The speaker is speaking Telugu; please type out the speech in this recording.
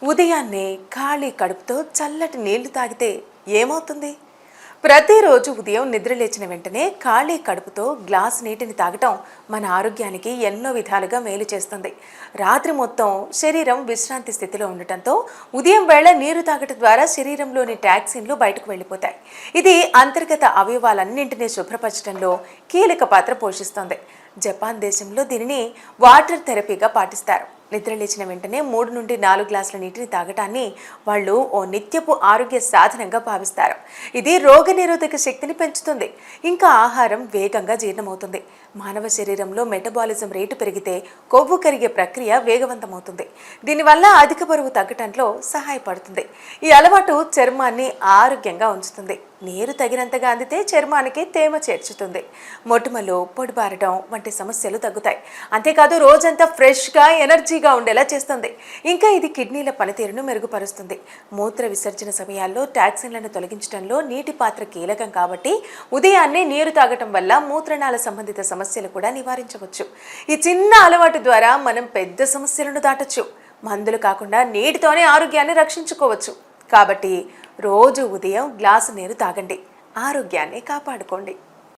ఉదయాన్నే ఖాళీ కడుపుతో చల్లటి నీళ్లు తాగితే ఏమవుతుంది? ప్రతిరోజు ఉదయం నిద్రలేచిన వెంటనే ఖాళీ కడుపుతో గ్లాస్ నీటిని తాగటం మన ఆరోగ్యానికి ఎన్నో విధాలుగా మేలు చేస్తుంది. రాత్రి మొత్తం శరీరం విశ్రాంతి స్థితిలో ఉండటంతో ఉదయం వేళ నీరు తాగటం ద్వారా శరీరంలోని టాక్సిన్లు బయటకు వెళ్ళిపోతాయి. ఇది అంతర్గత అవయవాలన్నింటినీ శుభ్రపరచడంలో కీలక పాత్ర పోషిస్తుంది. జపాన్ దేశంలో దీనిని వాటర్ థెరపీగా పాటిస్తారు. నిద్రలేచిన వెంటనే 3 నుండి 4 గ్లాసుల నీటిని తాగటాన్ని వాళ్ళు ఓ నిత్యపు ఆరోగ్య సాధనంగా భావిస్తారు. ఇది రోగనిరోధక శక్తిని పెంచుతుంది. ఇంకా ఆహారం వేగంగా జీర్ణమవుతుంది. మానవ శరీరంలో మెటబాలిజం రేటు పెరిగితే కొవ్వు కరిగే ప్రక్రియ వేగవంతమవుతుంది. దీనివల్ల అధిక బరువు తగ్గటంలో సహాయపడుతుంది. ఈ అలవాటు చర్మాన్ని ఆరోగ్యంగా ఉంచుతుంది. నీరు తగినంతగా అందితే చర్మానికి తేమ చేర్చుతుంది. మొటిమలు, పొడిబారడం వంటి సమస్యలు తగ్గుతాయి. అంతేకాదు రోజంతా ఫ్రెష్గా ఎనర్జీగా ఉండేలా చేస్తుంది. ఇంకా ఇది కిడ్నీల పనితీరును మెరుగుపరుస్తుంది. మూత్ర విసర్జన సమయాల్లో టాక్సిన్లను తొలగించడంలో నీటి పాత్ర కీలకం కాబట్టి ఉదయాన్నే నీరు తాగటం వల్ల మూత్రనాళ సంబంధిత సమస్యలు కూడా నివారించవచ్చు. ఈ చిన్న అలవాటు ద్వారా మనం పెద్ద సమస్యలను దాటొచ్చు. మందులు కాకుండా నీటితోనే ఆరోగ్యాన్ని రక్షించుకోవచ్చు. కాబట్టి రోజు ఉదయం గ్లాసు నీరు తాగండి. ఆరోగ్యాన్ని కాపాడుకోండి.